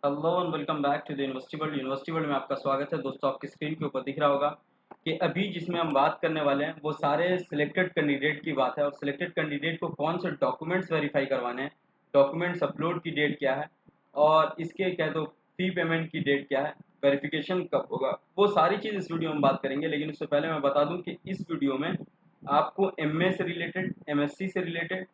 Hello and welcome back to the university world में आपका स्वागत है। दोस्तों, आपकी स्क्रीन के ऊपर दिख रहा होगा कि अभी जिसमें हम बात करने वाले हैं वो सारे सिलेक्टेड कैंडिडेट की बात है। और सिलेक्टेड कैंडिडेट को कौन से डॉक्यूमेंट्स वेरीफाई करवाने हैं, डॉक्यूमेंट्स अपलोड की डेट क्या है, और इसके कह दो फी पेमेंट की डेट क्या है, वेरिफिकेशन कब होगा, वो सारी चीज़ इस वीडियो में बात करेंगे। लेकिन उससे पहले मैं बता दूं कि इस वीडियो में आपको एमए से रिलेटेड, एमएससी से रिलेटेड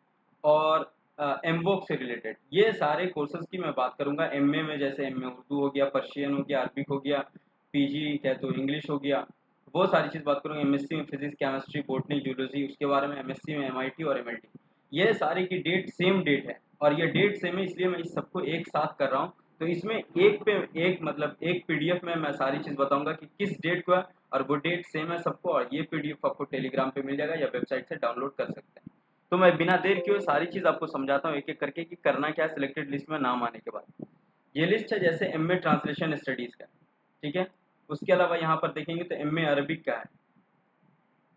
और एमवोक से रिलेटेड ये सारे कोर्सेज की मैं बात करूंगा। एमए में जैसे एमए उर्दू हो गया, पर्शियन हो गया, अरबिक हो गया, पीजी कह तो इंग्लिश हो गया, वो सारी चीज़ बात करूंगा। एमएससी में फिजिक्स, केमिस्ट्री, बॉटनी, जूलॉजी उसके बारे में, एमएससी में एमआईटी और एमएलटी, ये सारी की डेट सेम डेट है। और ये डेट सेम है इसलिए मैं इस सबको एक साथ कर रहा हूँ। तो इसमें एक पे एक मतलब एक पीडीएफ में मैं सारी चीज़ बताऊंगा कि किस डेट को है, और वो डेट सेम है सबको। और ये पीडीएफ आपको टेलीग्राम पे मिल जाएगा या वेबसाइट से डाउनलोड कर सकते हैं। तो मैं बिना देर किए सारी चीज़ आपको समझाता हूँ एक एक करके कि करना क्या है सिलेक्टेड लिस्ट में नाम आने के बाद। ये लिस्ट है जैसे एमए ट्रांसलेशन स्टडीज़ का, ठीक है। उसके अलावा यहाँ पर देखेंगे तो एमए अरबिक का है,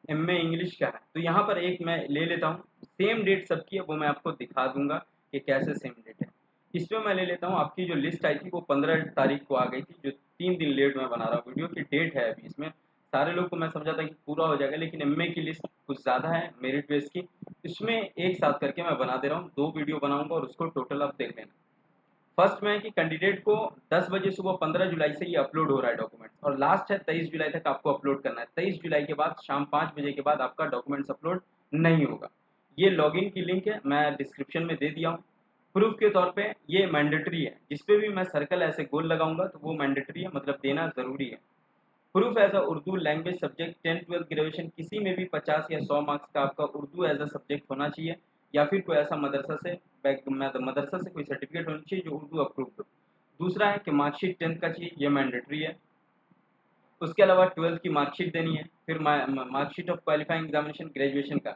एमए इंग्लिश का है। तो यहाँ पर एक मैं ले लेता हूँ, सेम डेट सबकी है, वो मैं आपको दिखा दूंगा कि कैसे सेम डेट है। इसमें मैं ले लेता हूँ, आपकी जो लिस्ट आई थी वो 15 तारीख को आ गई थी, जो 3 दिन लेट में बना रहा हूँ वीडियो की डेट है अभी इसमें। सारे लोग को मैं समझा था कि पूरा हो जाएगा, लेकिन एमए की लिस्ट कुछ ज़्यादा है मेरिट बेस की, इसमें एक साथ करके मैं बना दे रहा हूँ। 2 वीडियो बनाऊंगा और उसको टोटल आप देख लेना। फर्स्ट में है कि कैंडिडेट को 10 बजे सुबह 15 जुलाई से ये अपलोड हो रहा है डॉक्यूमेंट, और लास्ट है 23 जुलाई तक आपको अपलोड करना है। 23 जुलाई के बाद शाम 5 बजे के बाद आपका डॉक्यूमेंट्स अपलोड नहीं होगा। ये लॉगिन की लिंक है, मैं डिस्क्रिप्शन में दे दिया हूँ। प्रूफ के तौर पे ये मैंडेटरी है, जिस पे भी मैं सर्कल ऐसे गोल लगाऊंगा तो वो मैंडेटरी है, मतलब देना ज़रूरी है। Proof as a Urdu language subject 10-12 graduation किसी में भी 50 या 100 मार्क्स का आपका उर्दू एज अ सब्जेक्ट होना चाहिए, या फिर कोई ऐसा मदरसा से कोई सर्टिफिकेट होनी चाहिए जो उर्दू अप्रूव्ड हो। दूसरा है कि मार्कशीट 10th का चाहिए, ये मैंडेटरी है। उसके अलावा 12th की मार्कशीट देनी है, फिर marksheet of qualifying examination graduation का,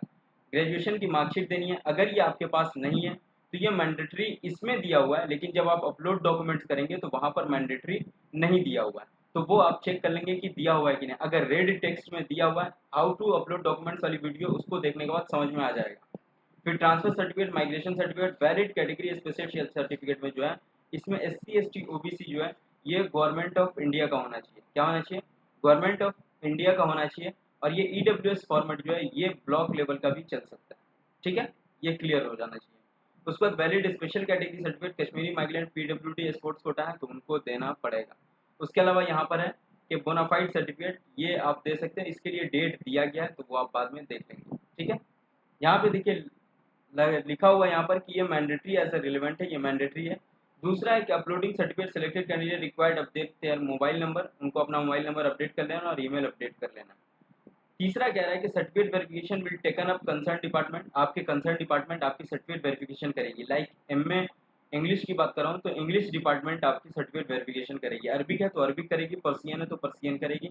ग्रेजुएशन की मार्कशीट देनी है। अगर ये आपके पास नहीं है तो ये मैंडेटरी इसमें दिया हुआ है, लेकिन जब आप अपलोड डॉक्यूमेंट्स करेंगे तो वहाँ पर मैंडेटरी नहीं दिया हुआ है। तो वो आप चेक कर लेंगे कि दिया हुआ है कि नहीं। अगर रेड टेक्स्ट में दिया हुआ है हाउ टू अपलोड डॉक्यूमेंट्स वाली वीडियो, उसको देखने के बाद समझ में आ जाएगा। फिर transfer certificate, migration certificate, valid category special certificate में जो है, इसमें एससी एसटी ओबीसी जो है ये गवर्नमेंट ऑफ इंडिया का होना चाहिए। क्या होना चाहिए? गवर्नमेंट ऑफ इंडिया का होना चाहिए। और ये ईडब्ल्यूएस फॉर्मेट जो है ये ब्लॉक लेवल का भी चल सकता है, ठीक है। ये क्लियर हो जाना चाहिए। उसके बाद valid special category certificate, Kashmiri migrant, PWD sports quota है तो उनको देना पड़ेगा। उसके अलावा यहाँ पर है कि बोनाफाइड सर्टिफिकेट, ये आप दे सकते हैं, इसके लिए डेट दिया गया है तो वो आप बाद में देख लेंगे, ठीक है। यहाँ पे देखिए लिखा हुआ है यहाँ पर कि ये मैंडेटरी एज ए रिलेवेंट है, ये मैंडेटरी है। दूसरा है कि uploading certificate selected candidate required update their mobile number, उनको अपना मोबाइल नंबर अपडेट कर लेना और ईमेल अपडेट कर लेना। तीसरा कह रहा है कि certificate verification will taken up concern department, आपके कंसर्न डिपार्टमेंट आपकी सर्टिफिकेट वेरिफिकेशन करेगी। लाइक एमए इंग्लिश की बात कर रहा हूँ तो इंग्लिश डिपार्टमेंट आपकी सर्टिफिकेट वेरिफिकेशन करेगी। अरबिक है तो अरबिक करेगी, पर्सियन है तो पर्सियन करेगी,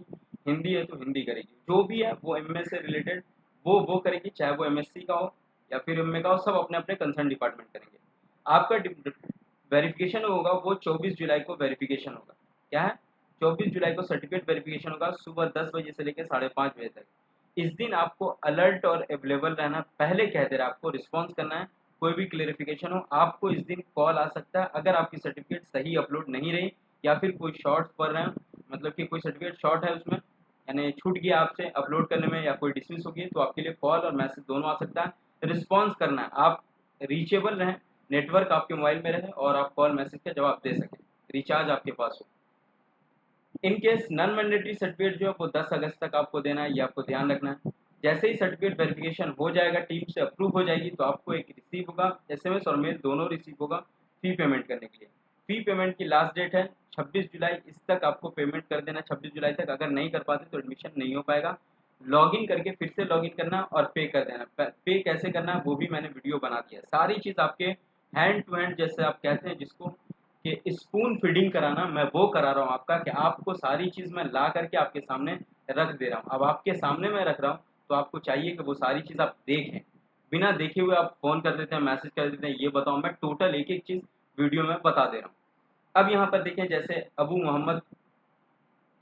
हिंदी है तो हिंदी करेगी। जो भी है वो एमए से रिलेटेड वो करेगी, चाहे वो एमएससी का हो या फिर एमए का हो, सब अपने अपने कंसर्न डिपार्टमेंट करेंगे। आपका वेरिफिकेशन होगा वो 24 जुलाई को वेरिफिकेशन होगा। क्या है? 24 जुलाई को सर्टिफिकेट वेरिफिकेशन होगा, सुबह 10 बजे से लेकर 5:30 बजे तक। इस दिन आपको अलर्ट और अवेलेबल रहना, पहले कह दे रहा आपको रिस्पॉन्स करना है। कोई भी क्लेरिफिकेशन हो आपको इस दिन कॉल आ सकता है, अगर आपकी सर्टिफिकेट सही अपलोड नहीं रही या फिर कोई शॉर्ट्स पड़ रहे हैं, मतलब कि कोई सर्टिफिकेट शॉर्ट है उसमें, यानी छूट गया आपसे अपलोड करने में, या कोई डिसमिस हो गई, तो आपके लिए कॉल और मैसेज दोनों आ सकता है। रिस्पॉन्स करना है, आप रीचेबल रहें, नेटवर्क आपके मोबाइल में रहे और आप कॉल मैसेज का जवाब दे सकें, रिचार्ज आपके पास हो। In case non mandatory certificate जो है वो 10 अगस्त तक आपको देना है, ये आपको ध्यान रखना है। जैसे ही सर्टिफिकेट वेरिफिकेशन हो जाएगा, टीम से अप्रूव हो जाएगी, तो आपको एक रिसीव होगा, एसएमएस और मेल दोनों रिसीव होगा फी पेमेंट करने के लिए। फी पेमेंट की लास्ट डेट है 26 जुलाई, इस तक आपको पेमेंट कर देना। 26 जुलाई तक अगर नहीं कर पाते तो एडमिशन नहीं हो पाएगा। लॉगिन करके फिर से लॉगिन करना और पे कर देना। पे कैसे करना है वो भी मैंने वीडियो बना दिया है। सारी चीज़ आपके हैंड टू हैंड, जैसे आप कहते हैं जिसको कि स्पून फीडिंग कराना, मैं वो करा रहा हूँ आपका, कि आपको सारी चीज़ मैं ला करके आपके सामने रख दे रहा हूँ। अब आपके सामने मैं रख रहा हूँ तो आपको चाहिए कि वो सारी चीज़ आप देखें। बिना देखे हुए आप फ़ोन कर देते हैं, मैसेज कर देते हैं, ये बताओ, मैं टोटल एक एक चीज़ वीडियो में बता दे रहा हूँ। अब यहाँ पर देखें, जैसे अबू मोहम्मद,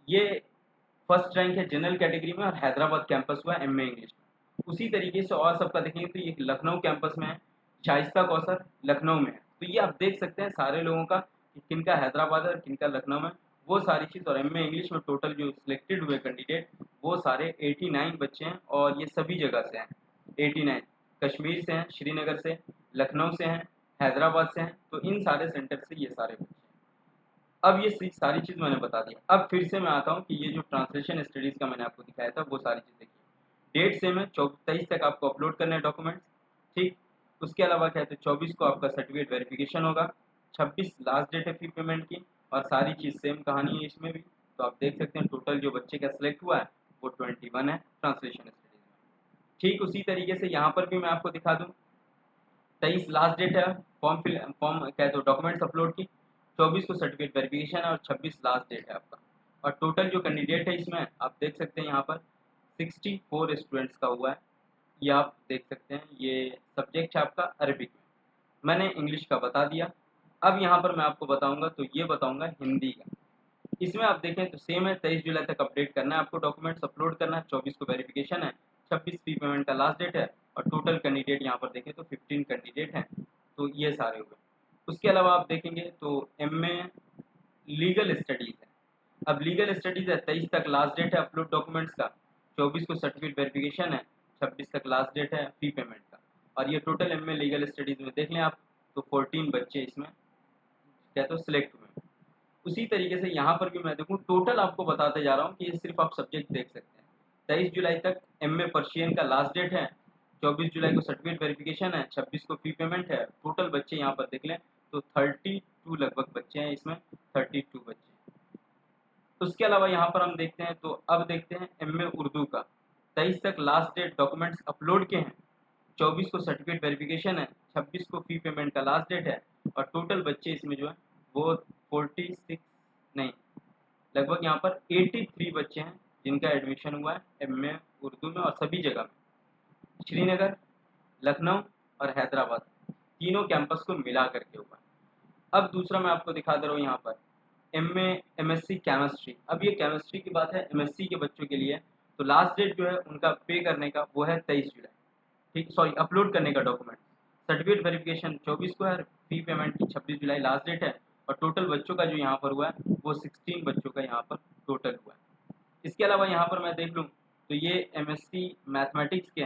ये फर्स्ट रैंक है जनरल कैटेगरी में और हैदराबाद कैंपस हुआ एमए इंग्लिश में। उसी तरीके से और सबका देखेंगे तो ये लखनऊ कैंपस में है, शाइस्ता कौसर लखनऊ में है। तो ये आप देख सकते हैं सारे लोगों का कि किनका हैदराबाद है और किनका लखनऊ में, वो सारी चीज़। और एमए इंग्लिश में टोटल जो सिलेक्टेड हुए कैंडिडेट वो सारे 89 बच्चे हैं और ये सभी जगह से हैं। 89 कश्मीर से हैं, श्रीनगर से, लखनऊ से हैं, हैदराबाद से हैं, तो इन सारे सेंटर से ये सारे बच्चे हैं। अब ये सारी चीज़ मैंने बता दी। अब फिर से मैं आता हूँ कि ये जो ट्रांसलेशन स्टडीज़ का मैंने आपको दिखाया था वो सारी चीज़ देखिए। डेट सेम है, 23 तक आपको अपलोड करने हैं डॉक्यूमेंट्स, ठीक। उसके अलावा क्या है, 24 को आपका सर्टिफिकेट वेरिफिकेशन होगा, 26 लास्ट डेट है फी पेमेंट की, और सारी चीज़ सेम कहानी है इसमें भी। तो आप देख सकते हैं टोटल जो बच्चे का सिलेक्ट हुआ है वो 21 है ट्रांसलेशन स्टडीज़ में। ठीक उसी तरीके से यहाँ पर भी मैं आपको दिखा दूँ, 23 लास्ट डेट है फॉर्म क्या है तो डॉक्यूमेंट्स अपलोड की, 24 को सर्टिफिकेट वेरिफिकेशन है और 26 लास्ट डेट है आपका। और टोटल जो कैंडिडेट है इसमें आप देख सकते हैं यहाँ पर 64 स्टूडेंट्स का हुआ है। ये आप देख सकते हैं, ये सब्जेक्ट है आपका अरबिक में, मैंने इंग्लिश का बता दिया। अब यहाँ पर मैं आपको बताऊंगा तो ये बताऊंगा हिंदी का। इसमें आप देखें तो सेम है, 23 जुलाई तक अपडेट करना है आपको, डॉक्यूमेंट्स अपलोड करना है, 24 को वेरिफिकेशन है, 26 फी पेमेंट का लास्ट डेट है, और टोटल कैंडिडेट यहाँ पर देखें तो 15 कैंडिडेट हैं। तो ये सारे हुए। उसके अलावा आप देखेंगे तो एमए लीगल स्टडीज़ है। अब लीगल स्टडीज़ है, 23 तक लास्ट डेट है अपलोड डॉक्यूमेंट्स का, 24 को सर्टिफिकेट वेरिफिकेशन है, 26 तक लास्ट डेट है फी पेमेंट का। और ये टोटल एमए लीगल स्टडीज़ में देख लें आप तो 14 बच्चे इसमें क्या तो सिलेक्ट हुए। उसी तरीके से यहाँ पर भी मैं देखूँ टोटल आपको बताते जा रहा हूँ कि ये सिर्फ आप सब्जेक्ट देख सकते हैं। 23 जुलाई तक एमए पर्शियन का लास्ट डेट है, 24 जुलाई को सर्टिफिकेट वेरिफिकेशन है, 26 को फी पेमेंट है। टोटल बच्चे यहाँ पर देख लें तो 32 लगभग बच्चे हैं इसमें, 32 बच्चे। उसके अलावा यहाँ पर हम देखते हैं तो अब देखते हैं एमए उर्दू का, 23 तक लास्ट डेट डॉक्यूमेंट्स अपलोड के हैं, 24 को सर्टिफिकेट वेरिफिकेशन है, 26 को फी पेमेंट का लास्ट डेट है, और टोटल बच्चे इसमें जो है वो 46 नहीं लगभग यहाँ पर 83 बच्चे हैं जिनका एडमिशन हुआ है एमए उर्दू में, और सभी जगह में श्रीनगर, लखनऊ और हैदराबाद तीनों कैंपस को मिला करके हुआ है। अब दूसरा मैं आपको दिखा दे रहा हूँ यहाँ पर एमए एमएससी केमिस्ट्री। अब ये केमिस्ट्री की बात है, एमएससी के बच्चों के लिए। तो लास्ट डेट जो है उनका पे करने का वो है 23 जुलाई, ठीक, सॉरी अपलोड करने का डॉक्यूमेंट। सर्टिफिकेट वेरिफिकेशन 24 को है, फी पेमेंट की 26 जुलाई लास्ट डेट है, और टोटल बच्चों का जो यहाँ पर हुआ है वो 16 बच्चों का यहाँ पर टोटल हुआ है। इसके अलावा यहाँ पर मैं देख लूँ तो ये एमएससी मैथमेटिक्स के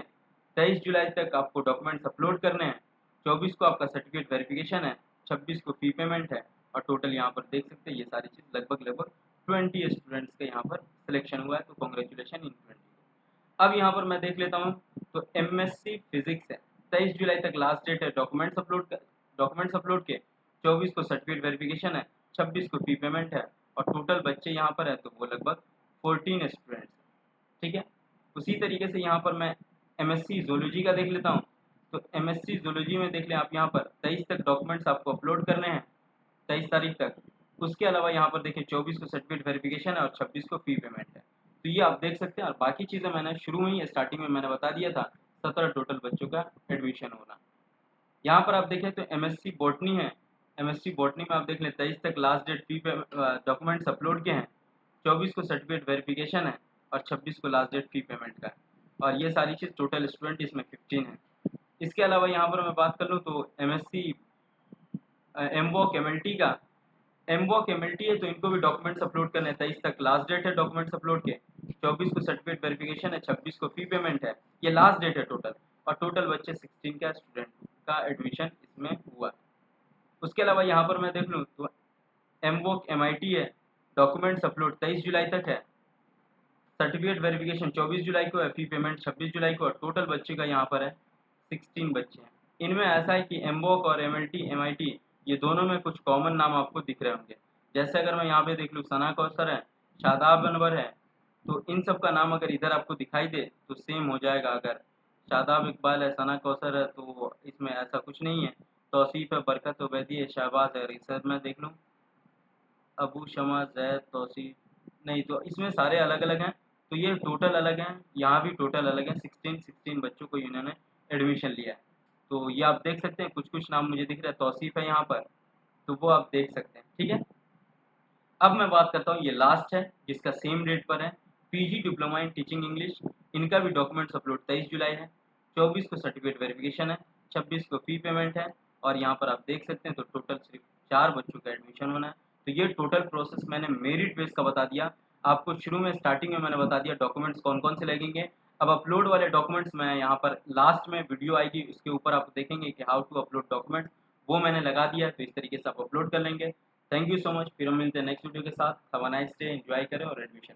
23 जुलाई तक आपको डॉक्यूमेंट्स अपलोड करने हैं, 24 को आपका सर्टिफिकेट वेरिफिकेशन है, 26 को फी पेमेंट है, और टोटल यहाँ पर देख सकते हैं ये सारी चीज़ लगभग 20 स्टूडेंट्स के यहाँ पर सिलेक्शन हुआ है। तो कॉन्ग्रेचुलेशन इन 20। अब यहाँ पर मैं देख लेता हूँ तो एमएससी फिजिक्स है, 23 जुलाई तक लास्ट डेट है डॉक्यूमेंट्स अपलोड के, 24 को सर्टिफिकेट वेरिफिकेशन है, 26 को फी पेमेंट है, और टोटल बच्चे यहाँ पर है तो वो लगभग 14 स्टूडेंट्स, ठीक है। उसी तरीके से यहाँ पर मैं एमएससी जूलॉजी का देख लेता हूँ। तो एमएससी जूलॉजी में देख लें आप यहाँ पर 23 तक डॉक्यूमेंट्स आपको अपलोड करने हैं, 23 तारीख तक। उसके अलावा यहाँ पर देखिए 24 को सर्टिफिकेट वेरिफिकेशन है और 26 को फी पेमेंट है। तो ये आप देख सकते हैं, और बाकी चीज़ें मैंने शुरू में ही स्टार्टिंग में मैंने बता दिया था, 17 टोटल बच्चों का एडमिशन होना। यहाँ पर आप देखें तो एमएससी बॉटनी है, एमएससी बॉटनी में आप देख लें 23 तक लास्ट डेट फी डॉक्यूमेंट्स अपलोड के हैं, 24 को सर्टिफिकेट वेरिफिकेशन है, और 26 को लास्ट डेट फी पेमेंट का है। और ये सारी चीज़ टोटल स्टूडेंट इसमें 15 है। इसके अलावा यहाँ पर मैं बात कर लूँ तो एमएससी एमवॉक एमएलटी का, एमवॉक एमएलटी है तो इनको भी डॉक्यूमेंट्स अपलोड करने हैं, 23 तक लास्ट डेट है डॉक्यूमेंट्स अपलोड के, 24 को सर्टिफिकेट वेरिफिकेशन है, 26 को फी पेमेंट है, ये लास्ट डेट है टोटल। और टोटल बच्चे 16 का स्टूडेंट का एडमिशन इसमें हुआ। उसके अलावा यहाँ पर मैं देख लूँ तो एमवॉक एमआईटी है, डॉक्यूमेंट्स अपलोड 23 जुलाई तक है, सर्टिफिकेट वेरिफिकेशन 24 जुलाई को है, फी पेमेंट 26 जुलाई को, और टोटल बच्चे का यहाँ पर है 16 बच्चे हैं। इनमें ऐसा है कि एमवॉक और एमएलटी एमआईटी ये दोनों में कुछ कॉमन नाम आपको दिख रहे होंगे। जैसे अगर मैं यहाँ पे देख लूँ सना कौसर है, शादाब अनवर है, तो इन सब का नाम अगर इधर आपको दिखाई दे तो सेम हो जाएगा। अगर शादाब इकबाल है, सना कौसर है, तो इसमें ऐसा कुछ नहीं है। तौसीफ है, बरकत उबैदी है, शहबाज है, रिसर्च में देख लूँ अबू शमा जैद तौसीफ नहीं, तो इसमें सारे अलग अलग हैं। तो ये टोटल अलग हैं, यहाँ भी टोटल अलग हैं, 16 बच्चों को इन्होंने एडमिशन लिया है। तो ये आप देख सकते हैं, कुछ कुछ नाम मुझे दिख रहा है, तौसीफ है यहाँ पर, तो वो आप देख सकते हैं, ठीक है। अब मैं बात करता हूँ, ये लास्ट है जिसका सेम डेट पर है, PG diploma in teaching English. इनका भी डॉक्यूमेंट्स अपलोड 23 जुलाई है, 24 को सर्टिफिकेट वेरिफिकेशन है, 26 को फी पेमेंट है, और यहाँ पर आप देख सकते हैं तो टोटल सिर्फ 4 बच्चों का एडमिशन होना है। तो ये टोटल प्रोसेस मैंने मेरिट बेस का बता दिया। आपको शुरू में स्टार्टिंग में मैंने बता दिया डॉक्यूमेंट्स कौन-कौन से लगेंगे। अब अपलोड वाले डॉक्यूमेंट्स मैं यहाँ पर लास्ट में वीडियो आएगी, उसके ऊपर आप देखेंगे कि हाउ टू अपलोड डॉक्यूमेंट्स, वो मैंने लगा दिया है, तो इस तरीके से आप अपलोड कर लेंगे। थैंक यू सो मच, फिर हम मिलते हैं नेक्स्ट वीडियो के साथ। Have a nice day, enjoy करें और एडमिशन